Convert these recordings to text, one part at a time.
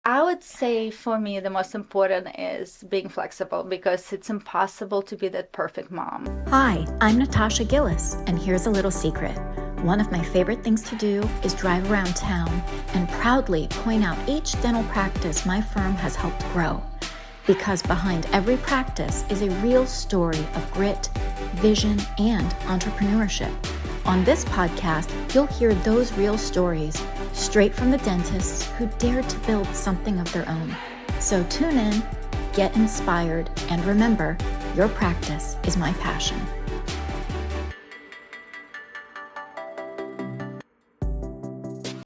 I would say for me, the most important is being flexible because it's impossible to be that perfect mom. Hi, I'm Natasha Gillis, and here's a little secret. One of my favorite things to do is drive around town and proudly point out each dental practice my firm has helped grow. Because behind every practice is a real story of grit, vision, and entrepreneurship. On this podcast, you'll hear those real stories straight from the dentists who dared to build something of their own. So tune in, get inspired, and remember, your practice is my passion.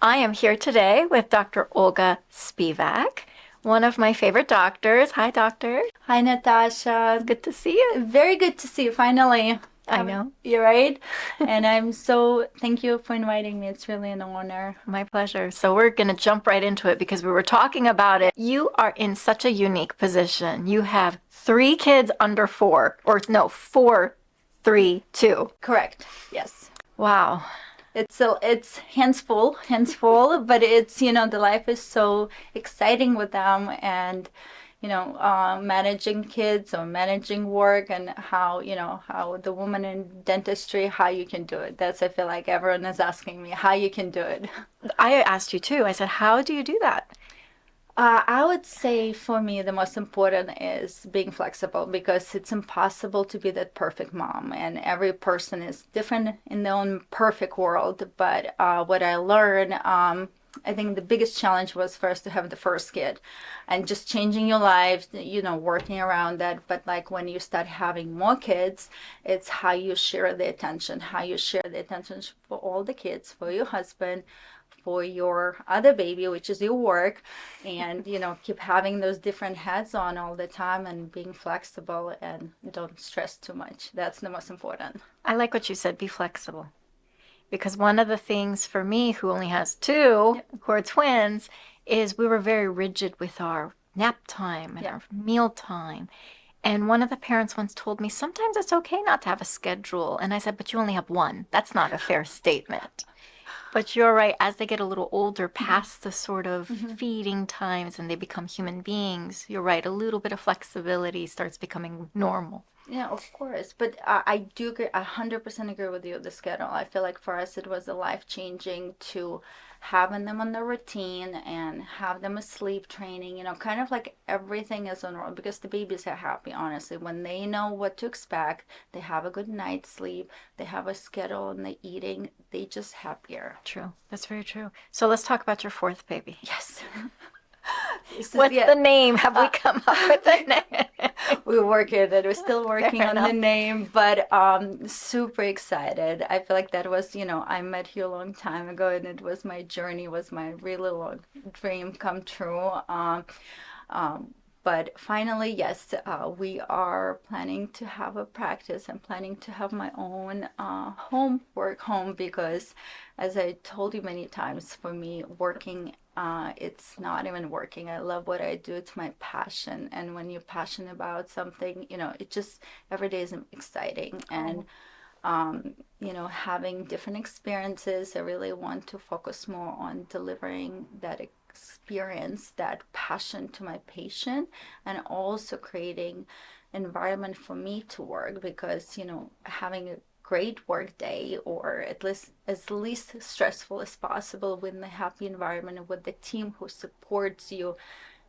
I am here today with Dr. Olga Spivak, one of my favorite doctors. Hi, doctor. Hi, Natasha. Good to see you. Very good to see you finally. I know. You're right. And thank you for inviting me. It's really an honor. My pleasure. So we're going to jump right into it because we were talking about it. You are in such a unique position. You have 3 kids under 4, or no, 4, 3, 2. Correct. Yes. Wow. It's hands full, but it's, the life is so exciting with them and, managing kids or managing work and how the woman in dentistry, how you can do it. I feel like everyone is asking me how you can do it. I asked you too. I said, how do you do that? I would say for me, the most important is being flexible because it's impossible to be that perfect mom. And every person is different in their own perfect world. But what I learned, I think the biggest challenge was first to have the first kid and just changing your life, working around that. But like when you start having more kids, it's how you share the attention, for all the kids, for your husband, for your other baby, which is your work, and keep having those different hats on all the time and being flexible and don't stress too much. That's the most important. I like what you said, be flexible. Because one of the things for me, who only has 2, who are twins, is we were very rigid with our nap time and our meal time. And one of the parents once told me, sometimes it's okay not to have a schedule. And I said, but you only have 1. That's not a fair statement. But you're right, as they get a little older, past the sort of feeding times and they become human beings, you're right, a little bit of flexibility starts becoming normal. Yeah, of course. But I do agree, 100% agree with you, the schedule. I feel like for us it was a life-changing to having them on the routine and have them asleep training, kind of like everything is on roll because the babies are happy, honestly. When they know what to expect, they have a good night's sleep, they have a schedule and the eating, they just happier. True. That's very true. So let's talk about your 4th baby. Yes. What's the name? Have we come up with a name? We're working it. We're still working on the name, but super excited. I feel like that was, I met you a long time ago, and it was my journey, was my really long dream come true. But finally, yes, we are planning to have a practice and planning to have my own home because, as I told you many times, for me, working, it's not even working. I love what I do. It's my passion. And when you're passionate about something, it just, every day is exciting. And, having different experiences, I really want to focus more on delivering that experience, that passion to my patient, and also creating environment for me to work because having a great work day, or at least as least stressful as possible, with a happy environment, with the team who supports you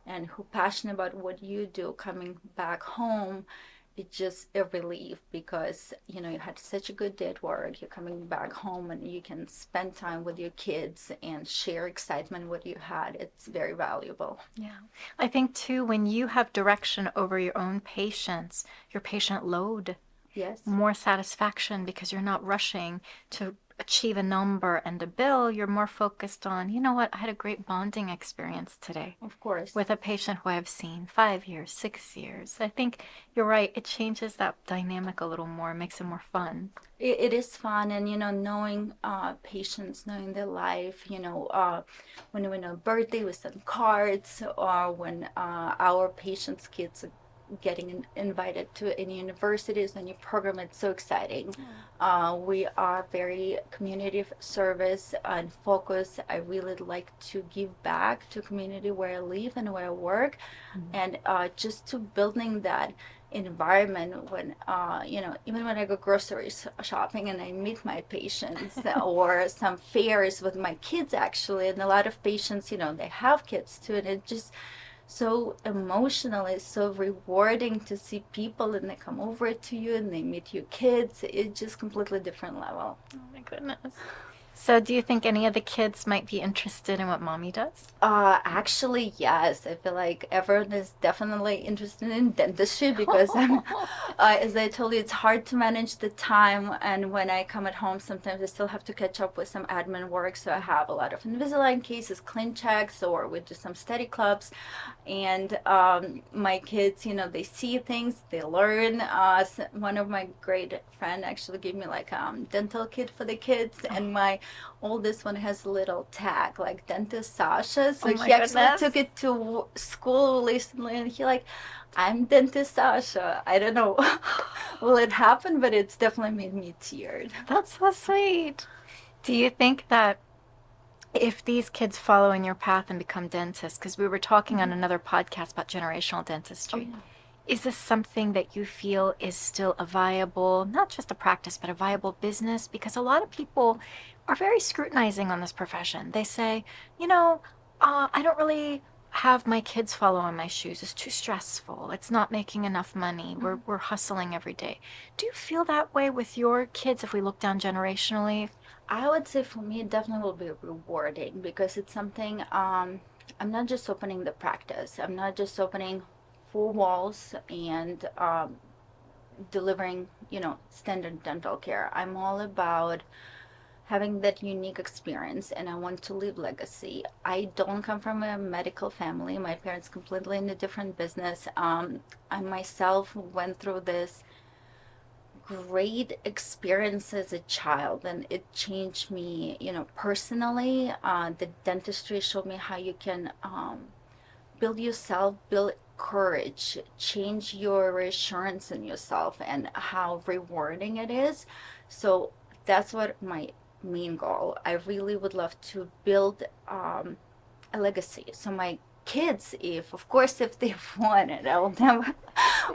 and who passionate about what you do, coming back home, it's just a relief because you had such a good day at work. You're coming back home and you can spend time with your kids and share excitement what you had. It's very valuable. Yeah. I think too, when you have direction over your own patients, your patient load, more satisfaction because you're not rushing to achieve a number and a bill. You're more focused on, you know what, I had a great bonding experience today. Of course. With a patient who I've seen 5 years, 6 years. I think you're right. It changes that dynamic a little more, makes it more fun. It is fun, and knowing patients, knowing their life. When we know birthday, we send cards, or when our patients' kids getting invited to any universities, any program. It's so exciting. We are very community service and focus. I really like to give back to community where I live and where I work, and just to building that environment when even when I go groceries shopping and I meet my patients or some fairs with my kids actually, and a lot of patients, they have kids too, and it just so emotional. It's so rewarding to see people and they come over to you and they meet your kids. It's just completely different level. Oh my goodness. So do you think any of the kids might be interested in what mommy does? Actually, yes. I feel like everyone is definitely interested in dentistry because as I told you, it's hard to manage the time. And when I come at home, sometimes I still have to catch up with some admin work. So I have a lot of Invisalign cases, clean checks, or we do some study clubs. And my kids, they see things, they learn. One of my great friend actually gave me like dental kit for the kids, and my oldest one has a little tag like dentist Sasha, so he actually took it to school recently, and he like, I'm dentist Sasha. I don't know will it happen, but it's definitely made me teared. That's so sweet. Do you think that if these kids follow in your path and become dentists, because we were talking on another podcast about generational dentistry, is this something that you feel is still a viable, not just a practice, but a viable business? Because a lot of people are very scrutinizing on this profession. They say, I don't really have my kids follow in my shoes. It's too stressful. It's not making enough money. We're hustling every day. Do you feel that way with your kids if we look down generationally? I would say for me, it definitely will be rewarding because it's something, I'm not just opening the practice. I'm not just opening four walls and delivering, standard dental care. I'm all about having that unique experience, and I want to leave legacy. I don't come from a medical family. My parents completely in a different business. I myself went through this great experience as a child, and it changed me, personally. The dentistry showed me how you can build yourself, build courage, change your reassurance in yourself, and how rewarding it is. So that's what my main goal. I really would love to build a legacy. So my kids, of course, if they want it, I will never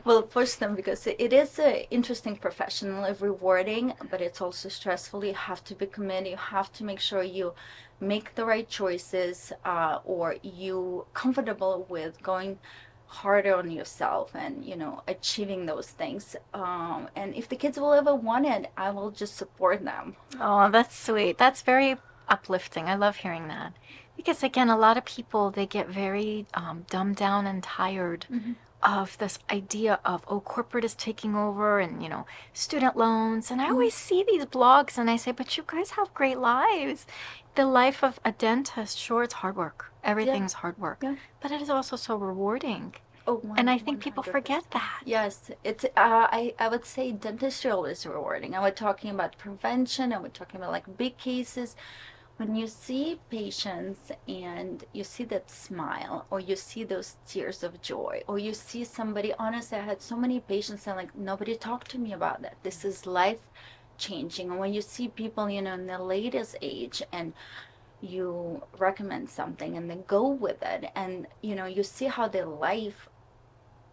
will push them because it is an interesting profession, rewarding, but it's also stressful. You have to be committed. You have to make sure you make the right choices, or you comfortable with going harder on yourself and achieving those things, and if the kids will ever want it, I will just support them. Oh, that's sweet. That's very uplifting. I love hearing that. Because again, a lot of people, they get very dumbed down and tired of this idea of, oh, corporate is taking over and, student loans. And I always see these blogs and I say, but you guys have great lives. The life of a dentist, sure, it's hard work. Everything's hard work. Yeah. But it is also so rewarding. Oh, and I think people forget that. Yes, it's I would say dentistry is rewarding. I was talking about prevention, I was talking about like big cases. When you see patients and you see that smile, or you see those tears of joy, or you see somebody, honestly, I had so many patients and like nobody talked to me about that. This is life changing. And when you see people, in their latest age, and you recommend something and then go with it, and you see how their life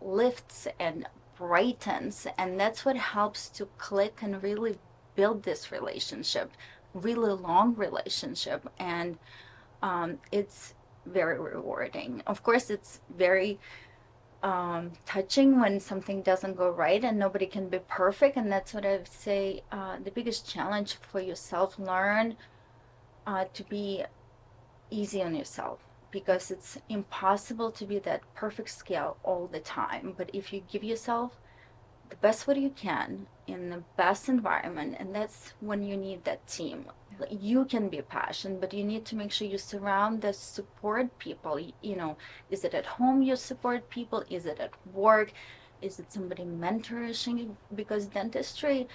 lifts and brightens, and that's what helps to click and really build this relationship, really long relationship. And it's very rewarding. Of course, it's very touching when something doesn't go right, and nobody can be perfect, and that's what I would say the biggest challenge for yourself. Learn to be easy on yourself, because it's impossible to be that perfect scale all the time. But if you give yourself the best what you can in the best environment, and that's when you need that team. You can be passionate, but you need to make sure you surround the support people. Is it at home you support people? Is it at work? Is it somebody mentoring you? Because dentistry,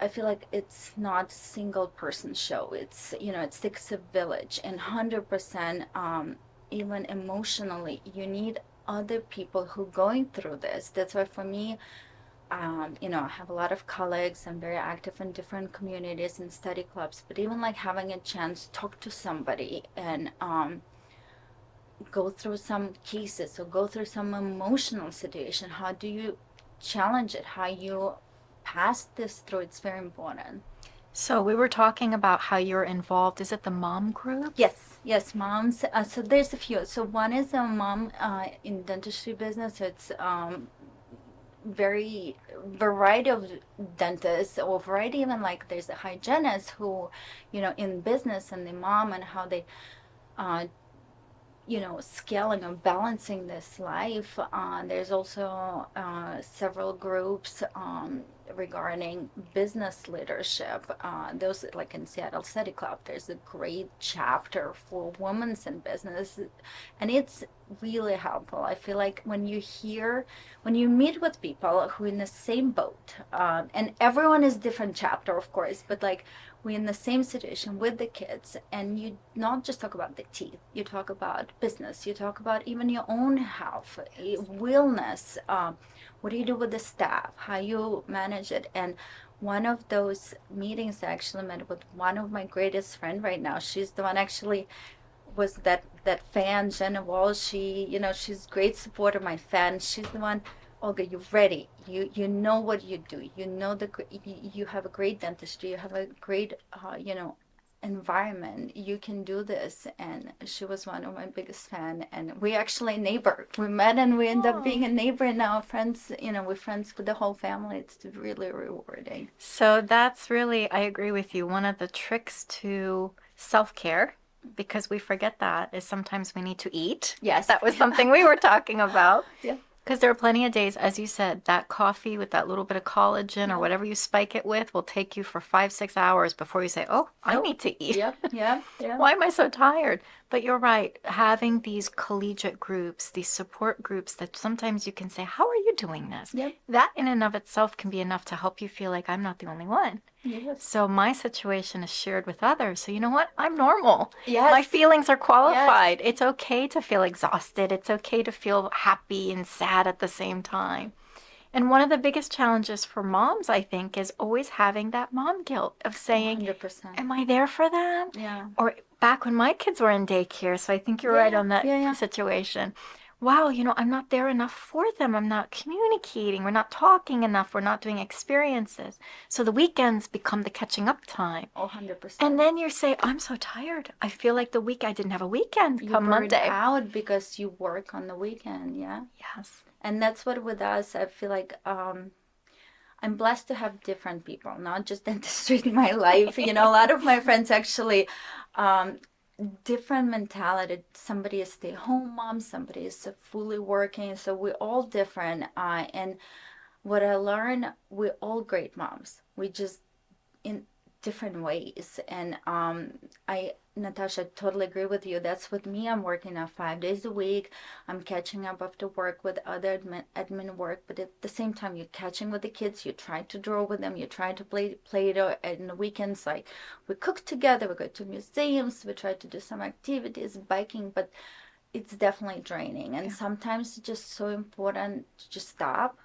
I feel like it's not single person show. It's it takes a village, and 100%, even emotionally, you need other people who are going through this. That's why for me, I have a lot of colleagues. I'm very active in different communities and study clubs, but even like having a chance to talk to somebody and go through some cases or go through some emotional situation, how do you challenge it, how you pass this through, it's very important. So we were talking about how you're involved. Is it the mom group? Yes, moms. So there's a few. So one is a mom in dentistry business. So it's very variety of dentists, or variety even like there's a hygienist who, in business, and the mom, and how they uh, scaling and balancing this life. There's also several groups regarding business leadership. Those, like in Seattle Study Club, there's a great chapter for women in business, and it's really helpful. I feel like when you meet with people who are in the same boat, and everyone is different chapter, of course, but like we're in the same situation with the kids, and you not just talk about the teeth, you talk about business, you talk about even your own health, wellness, what do you do with the staff, how you manage it. And one of those meetings, I actually met with one of my greatest friend right now. She's the one actually was that fan, Jenna Wall. She's great supporter, my fan. She's the one. Olga, you're ready. You know what you do. You know you have a great dentistry. You have a great environment. You can do this. And she was one of my biggest fan. And we actually neighbor. We met and we end up being a neighbor, and now friends. We're friends with the whole family. It's really rewarding. So that's really, I agree with you. One of the tricks to self-care, because we forget that, is sometimes we need to eat. Yes. That was something we were talking about. Yeah. Because there are plenty of days, as you said, that coffee with that little bit of collagen or whatever you spike it with will take you for 5-6 hours before you say, oh, I need to eat. Yeah. Why am I so tired? But you're right. Having these collegiate groups, these support groups that sometimes you can say, how are you doing this? Yep. That in and of itself can be enough to help you feel like I'm not the only one. Yes. So my situation is shared with others. So you know what? I'm normal. Yes. My feelings are qualified. Yes. It's okay to feel exhausted. It's okay to feel happy and sad at the same time. And one of the biggest challenges for moms, I think, is always having that mom guilt of saying, 100%. am I there for them? Yeah. Or back when my kids were in daycare, so I think you're right on that situation. Wow, I'm not there enough for them. I'm not communicating. We're not talking enough. We're not doing experiences. So the weekends become the catching up time. 100%. And then you say, I'm so tired. I feel like I didn't have a weekend come Monday. You out because you work on the weekend, yeah? Yes. And that's what with us, I feel like I'm blessed to have different people, not just dentistry in my life. A lot of my friends actually, different mentality. Somebody is stay-home mom, somebody is fully working, so we're all different. And what I learned, we're all great moms. We just in different ways. And Natasha, totally agree with you. That's with me. I'm working now 5 days a week. I'm catching up after work with other admin work, but at the same time, you're catching with the kids. You try to draw with them. You try to play in the weekends. Like we cook together. We go to museums. We try to do some activities, biking, but it's definitely draining. And sometimes it's just so important to just stop.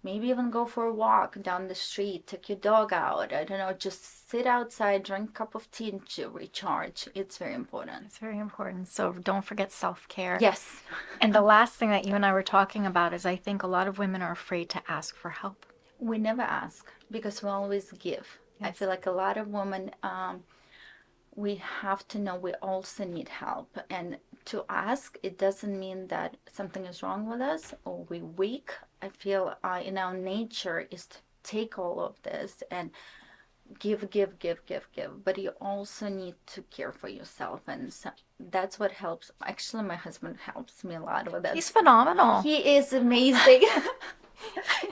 Maybe even go for a walk down the street, take your dog out. I don't know, just sit outside, drink a cup of tea and to recharge. It's very important. It's very important. So don't forget self-care. Yes. And the last thing that you and I were talking about is I think a lot of women are afraid to ask for help. We never ask because we always give. Yes. I feel like a lot of women, we have to know we also need help. And to ask, it doesn't mean that something is wrong with us or we're weak. I feel in our nature is to take all of this and give. But you also need to care for yourself. And so that's what helps. Actually, my husband helps me a lot with that. He's phenomenal. He is amazing.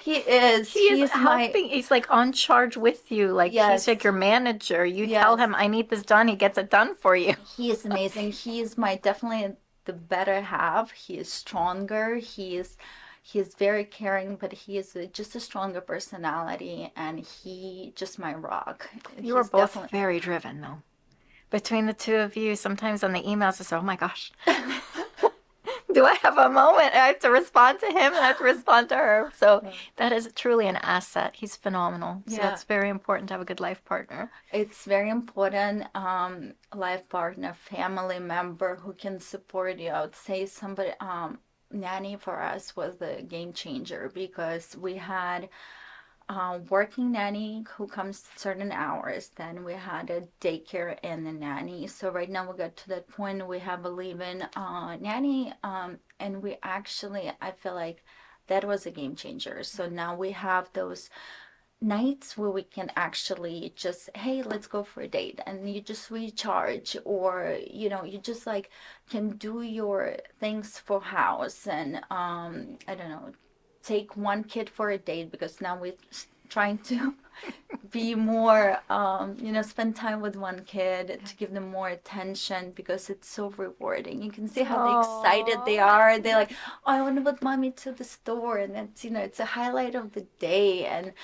He is. He is helping. He's like on charge with you. Like he's like your manager. You tell him, I need this done. He gets it done for you. He is amazing. He is definitely the better half. He is stronger. He is very caring, but he is just a stronger personality, and he just my rock. You are both very driven, though. Between the two of you, sometimes on the emails, I say, oh my gosh. Do I have a moment? I have to respond to him and I have to respond to her. So that is truly an asset. He's phenomenal. So that's very important to have a good life partner. It's very important, life partner, family member who can support you. I would say somebody, nanny for us was the game changer because we had working nanny who comes certain hours. Then we had a daycare and a nanny. So right now we got to that point we have a live-in nanny, and we actually, I feel like that was a game changer. So now we have those nights where we can actually just, hey, let's go for a date, and you just recharge, or you just like can do your things for house, and I don't know, take one kid for a date, because now we're trying to be more, spend time with one kid to give them more attention, because it's so rewarding. You can see how excited they are. They're like, oh, I want to put mommy to the store, and it's it's a highlight of the day. And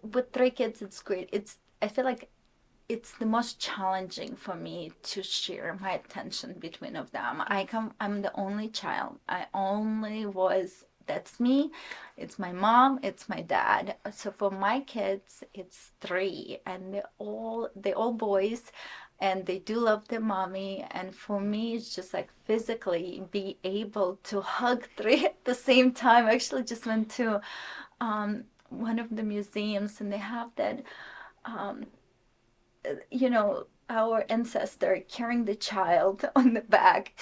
with 3 kids, it's great. I feel like it's the most challenging for me to share my attention between of them. I'm the only child. That's me. It's my mom, it's my dad. So for my kids, it's 3, and they're all boys, and they do love their mommy. And for me, it's just like physically be able to hug 3 at the same time. I actually just went to one of the museums, and they have that, our ancestor carrying the child on the back.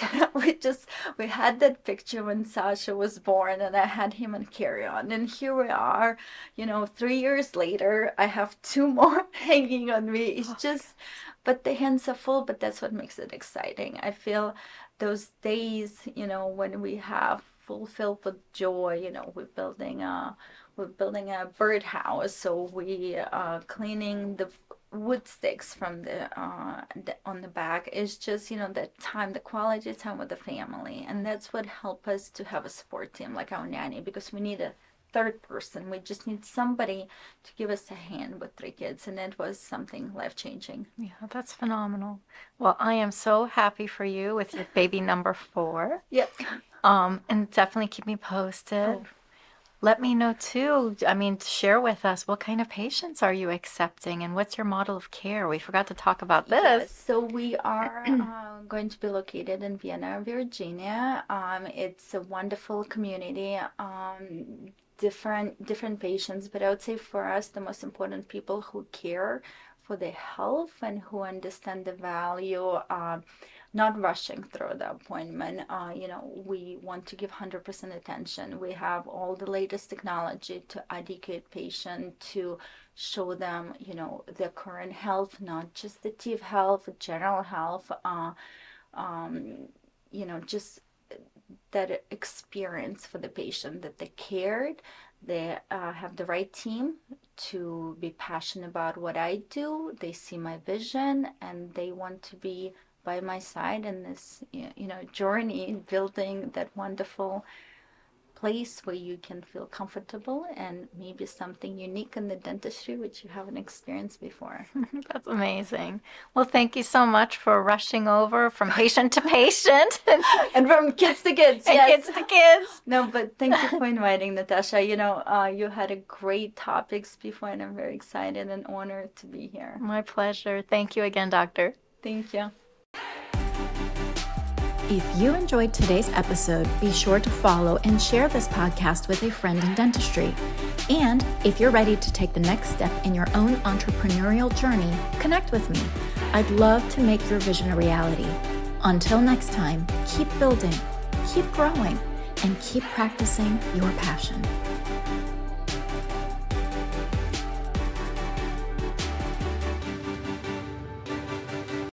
We had that picture when Sasha was born, and I had him on carry-on, and here we are, 3 years later, I have 2 more hanging on me. It's just, but the hands are full, but that's what makes it exciting. I feel those days, when we have fulfilled with joy, we're building a birdhouse, so we are cleaning the wood sticks from on the back. Is just that time, the quality time with the family, and that's what helped us to have a support team like our nanny, because we need a 3rd person. We just need somebody to give us a hand with 3 kids, and it was something life-changing. Yeah, that's phenomenal. Well, I am so happy for you with your baby number 4. Yep. And definitely keep me posted. Let me know too, share with us, what kind of patients are you accepting, and what's your model of care? We forgot to talk about this. Yes, so we are going to be located in Vienna, Virginia. It's a wonderful community, different patients, but I would say for us, the most important people who care for their health and who understand the value, not rushing through the appointment. We want to give 100% attention. We have all the latest technology to educate patient, to show them, their current health, not just the teeth health, general health, just that experience for the patient, that they cared, they have the right team to be passionate about what I do. They see my vision, and they want to be by my side in this, journey, building that wonderful place where you can feel comfortable, and maybe something unique in the dentistry which you haven't experienced before. That's amazing. Well, thank you so much for rushing over from patient to patient and from kids to kids. And yes. kids to kids. No, but thank you for inviting, Natasha. You had a great topics before, and I'm very excited and honored to be here. My pleasure. Thank you again, doctor. Thank you. If you enjoyed today's episode, be sure to follow and share this podcast with a friend in dentistry. And if you're ready to take the next step in your own entrepreneurial journey, connect with me. I'd love to make your vision a reality. Until next time, keep building, keep growing, and keep practicing your passion.